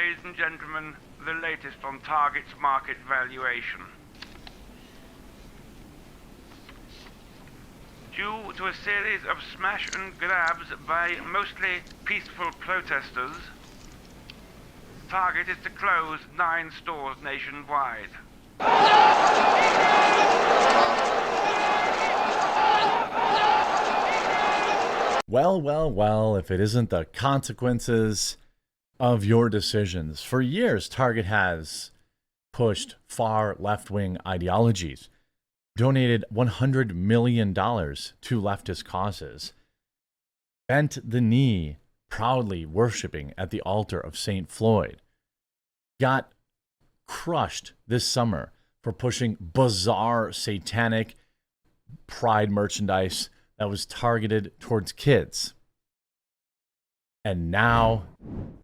ladies and gentlemen, the latest on Target's market valuation. Due to a series of smash and grabs by mostly peaceful protesters, Target is to close 9 stores nationwide. Well, if it isn't the consequences of your decisions. For years, Target has pushed far left-wing ideologies, donated $100 million to leftist causes, bent the knee, proudly worshiping at the altar of St. Floyd, got crushed this summer for pushing bizarre satanic pride merchandise that was targeted towards kids. And now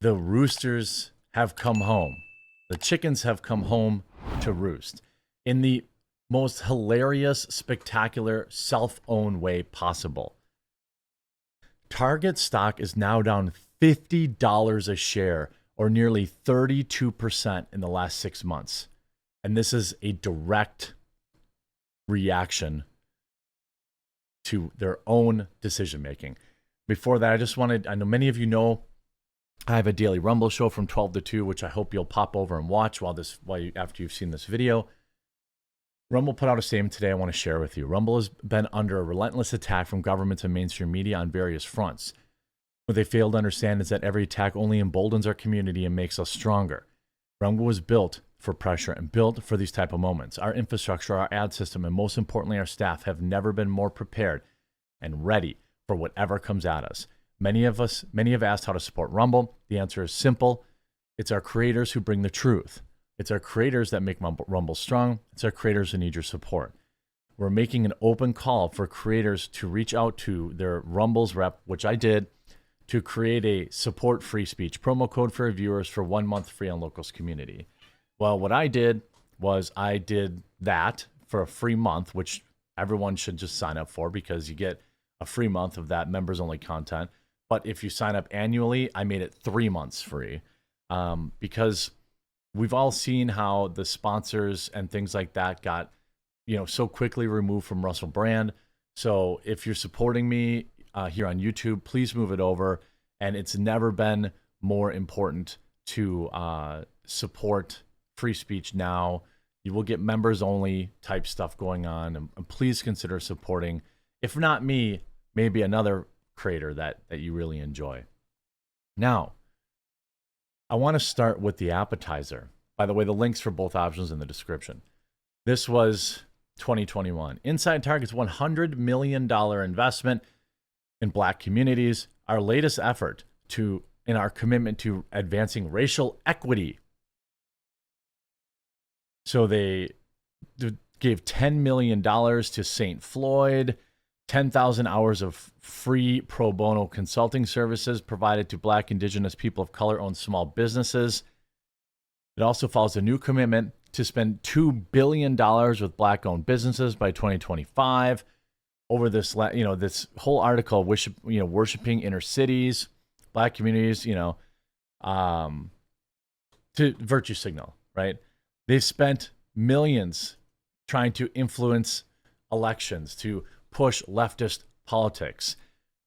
the roosters have come home. The chickens have come home to roost in the most hilarious, spectacular, self-owned way possible. Target stock is now down $50 a share, or nearly 32% in the last 6 months. And this is a direct reaction to their own decision making. Before that, I know many of you know I have a daily Rumble show from 12 to 2, which I hope you'll pop over and watch after you've seen this video. Rumble put out a statement today I want to share with you. Rumble has been under a relentless attack from governments and mainstream media on various fronts. What they fail to understand is that every attack only emboldens our community and makes us stronger. Rumble was built for pressure and built for these type of moments. Our infrastructure, our ad system, and most importantly, our staff have never been more prepared and ready for whatever comes at us. Many have asked how to support Rumble. The answer is simple. It's our creators who bring the truth. It's our creators that make Rumble strong. It's our creators who need your support. We're making an open call for creators to reach out to their Rumble's rep, which I did, to create a support free speech promo code for our viewers for 1 month free on Locals Community. Well, what I did was I did that for a free month, which everyone should just sign up for because you get a free month of that members only content. But if you sign up annually, I made it 3 months free because we've all seen how the sponsors and things like that got, so quickly removed from Russell Brand. So if you're supporting me here on YouTube, please move it over. And it's never been more important to support free speech now. You will get members only type stuff going on. And please consider supporting, if not me, maybe another creator that you really enjoy. Now, I want to start with the appetizer. By the way, the links for both options in the description. This was 2021. Inside Target's $100 million investment in Black communities, our latest effort in our commitment to advancing racial equity. So they gave $10 million to St. Floyd, 10,000 hours of free pro bono consulting services provided to Black, Indigenous, people of color-owned small businesses. It also follows a new commitment to spend $2 billion with Black-owned businesses by 2025. Over this, this whole article, worshiping inner cities, Black communities, to virtue signal, right? They've spent millions trying to influence elections, to push leftist politics.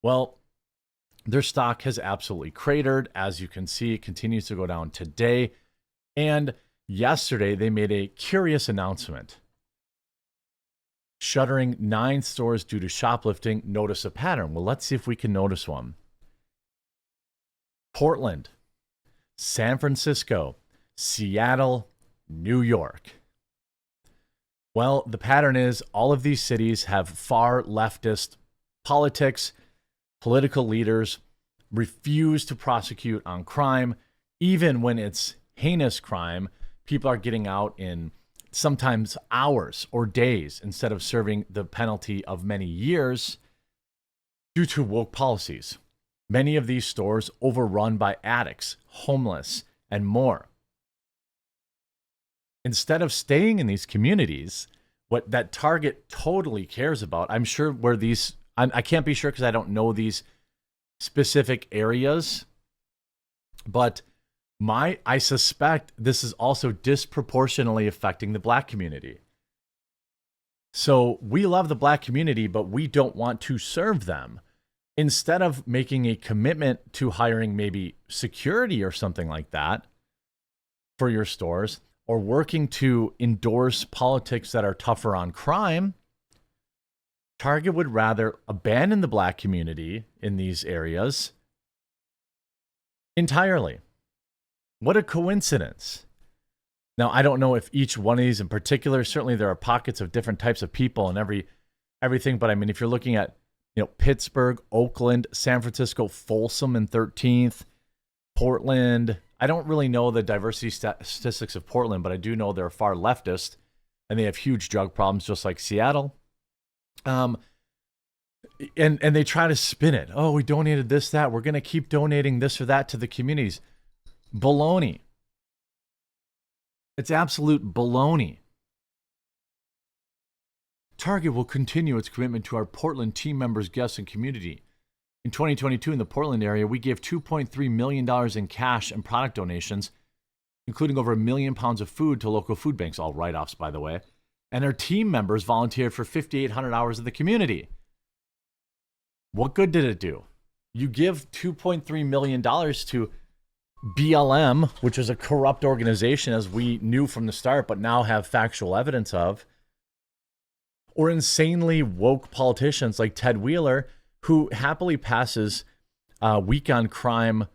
Well, their stock has absolutely cratered. As you can see, it continues to go down today. And yesterday, they made a curious announcement. Shuttering 9 stores due to shoplifting. Notice a pattern. Well, let's see if we can notice one. Portland, San Francisco, Seattle, New York. Well, the pattern is all of these cities have far leftist politics. Political leaders refuse to prosecute on crime. Even when it's heinous crime, people are getting out in sometimes hours or days instead of serving the penalty of many years due to woke policies. Many of these stores overrun by addicts, homeless, and more. Instead of staying in these communities, what that Target totally cares about, I'm sure where these, I can't be sure because I don't know these specific areas, but I suspect this is also disproportionately affecting the black community. So we love the black community, but we don't want to serve them. Instead of making a commitment to hiring maybe security or something like that for your stores, or working to endorse politics that are tougher on crime, Target would rather abandon the black community in these areas entirely. What a coincidence. Now, I don't know if each one of these in particular, certainly there are pockets of different types of people and everything, but I mean, if you're looking at, Pittsburgh, Oakland, San Francisco, Folsom and 13th, Portland, I don't really know the diversity statistics of Portland, but I do know they're far leftist and they have huge drug problems, just like Seattle. And they try to spin it. Oh, we donated this, that. We're going to keep donating this or that to the communities. Baloney. It's absolute baloney. Target will continue its commitment to our Portland team members, guests, and community. In 2022, in the Portland area, we gave $2.3 million in cash and product donations, including over 1 million pounds of food to local food banks, all write-offs, by the way. And our team members volunteered for 5,800 hours in the community. What good did it do? You give $2.3 million to BLM, which is a corrupt organization, as we knew from the start, but now have factual evidence of, or insanely woke politicians like Ted Wheeler, who happily passes weak on crime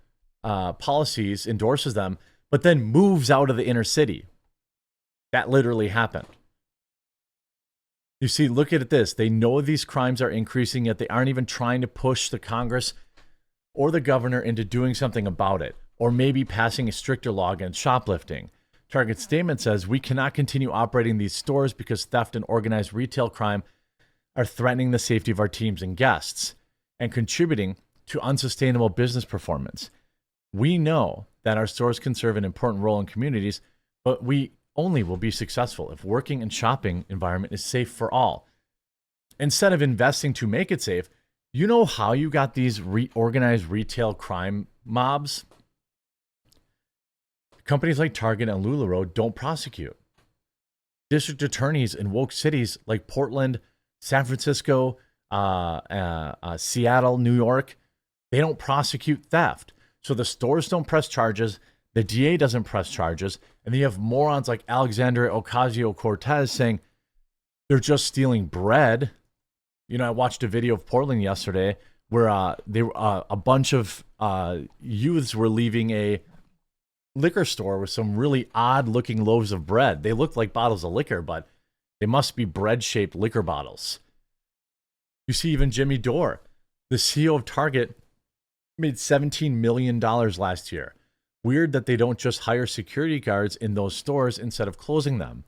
policies, endorses them, but then moves out of the inner city. That literally happened. You see, look at this. They know these crimes are increasing, yet they aren't even trying to push the Congress or the governor into doing something about it, or maybe passing a stricter law against shoplifting. Target's statement says, we cannot continue operating these stores because theft and organized retail crime are threatening the safety of our teams and guests and contributing to unsustainable business performance. We know that our stores can serve an important role in communities, but we only will be successful if working and shopping environment is safe for all. Instead of investing to make it safe, you know how you got these organized retail crime mobs? Companies like Target and LuLaRoe don't prosecute. District attorneys in woke cities like Portland, San Francisco, Seattle, New York, they don't prosecute theft. So the stores don't press charges, the DA doesn't press charges, and then you have morons like Alexandria Ocasio-Cortez saying they're just stealing bread. I watched a video of Portland yesterday where a bunch of youths were leaving a liquor store with some really odd looking loaves of bread. They looked like bottles of liquor, but they must be bread shaped liquor bottles. You see, even Jimmy Dore, the CEO of Target, made $17 million last year. Weird that they don't just hire security guards in those stores instead of closing them.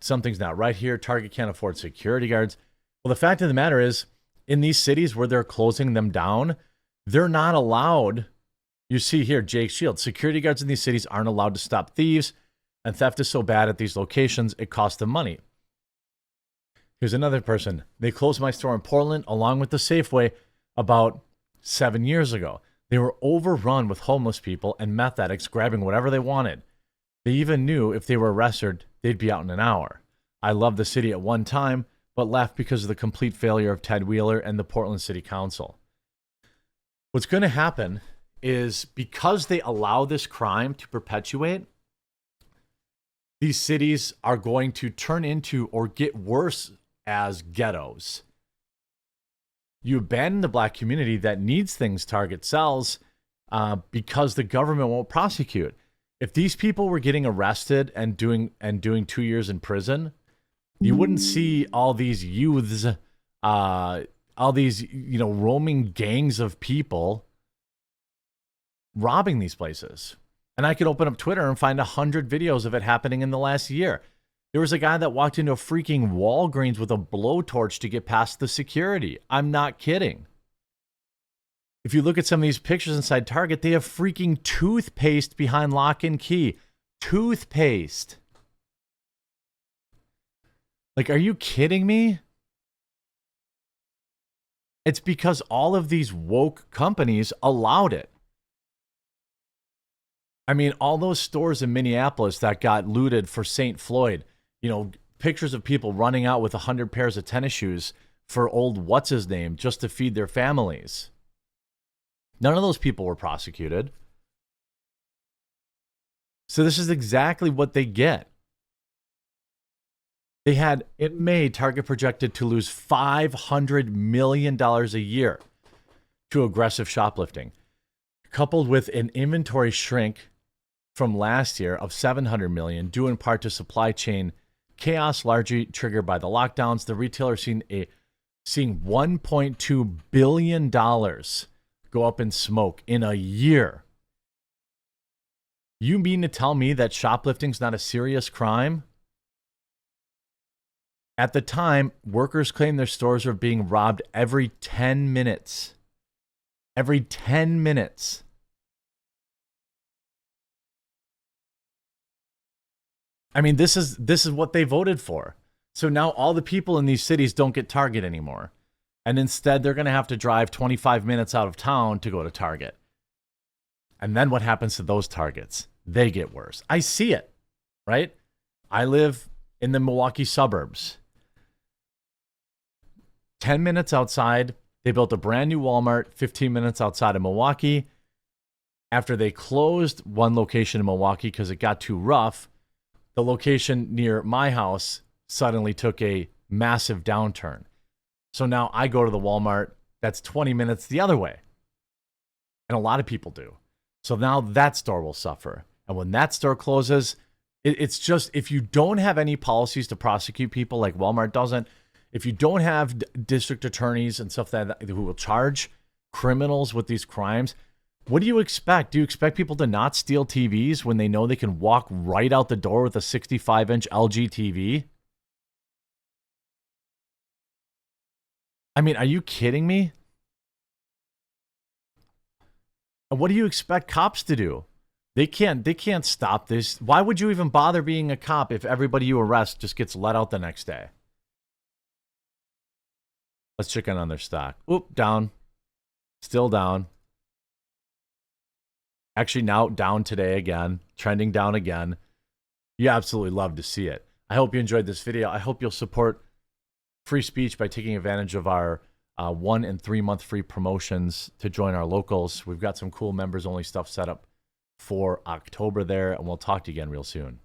Something's not right here. Target can't afford security guards. Well, the fact of the matter is, in these cities where they're closing them down, they're not allowed. You see here, Jake Shields, security guards in these cities aren't allowed to stop thieves, and theft is so bad at these locations, it costs them money. Here's another person. They closed my store in Portland along with the Safeway about 7 years ago. They were overrun with homeless people and meth addicts grabbing whatever they wanted. They even knew if they were arrested, they'd be out in an hour. I loved the city at one time, but left because of the complete failure of Ted Wheeler and the Portland City Council. What's going to happen is, because they allow this crime to perpetuate, these cities are going to turn into or get worse as ghettos. You abandon the black community that needs things Target sells because the government won't prosecute. If these people were getting arrested and doing 2 years in prison, you wouldn't see all these youths, all these roaming gangs of people robbing these places. And I could open up Twitter and find 100 videos of it happening in the last year. There was a guy that walked into a freaking Walgreens with a blowtorch to get past the security. I'm not kidding. If you look at some of these pictures inside Target, they have freaking toothpaste behind lock and key. Toothpaste. Like, are you kidding me? It's because all of these woke companies allowed it. I mean, all those stores in Minneapolis that got looted for St. Floyd, pictures of people running out with 100 pairs of tennis shoes for old what's his name just to feed their families. None of those people were prosecuted. So this is exactly what they get. They had, in May, Target projected to lose $500 million a year to aggressive shoplifting, coupled with an inventory shrink from last year of $700 million, due in part to supply chain chaos, largely triggered by the lockdowns. The retailer seeing $1.2 billion go up in smoke in a year. You mean to tell me that shoplifting's not a serious crime? At the time, workers claimed their stores were being robbed every 10 minutes. Every 10 minutes. I mean, this is what they voted for. So now all the people in these cities don't get Target anymore. And instead, they're going to have to drive 25 minutes out of town to go to Target. And then what happens to those Targets? They get worse. I see it, right? I live in the Milwaukee suburbs. 10 minutes outside, they built a brand new Walmart 15 minutes outside of Milwaukee. After they closed one location in Milwaukee because it got too rough, the location near my house suddenly took a massive downturn. So now I go to the Walmart that's 20 minutes the other way. And a lot of people do. So now that store will suffer. And when that store closes, it's just, if you don't have any policies to prosecute people like Walmart doesn't, if you don't have district attorneys and stuff that who will charge criminals with these crimes, what do you expect? Do you expect people to not steal TVs when they know they can walk right out the door with a 65-inch LG TV? I mean, are you kidding me? And what do you expect cops to do? They can't stop this. Why would you even bother being a cop if everybody you arrest just gets let out the next day? Let's check in on their stock. Oop, down. Still down. Actually, now down today again. Trending down again. You absolutely love to see it. I hope you enjoyed this video. I hope you'll support free speech by taking advantage of our 1 and 3 month free promotions to join our locals. We've got some cool members only stuff set up for October there, and we'll talk to you again real soon.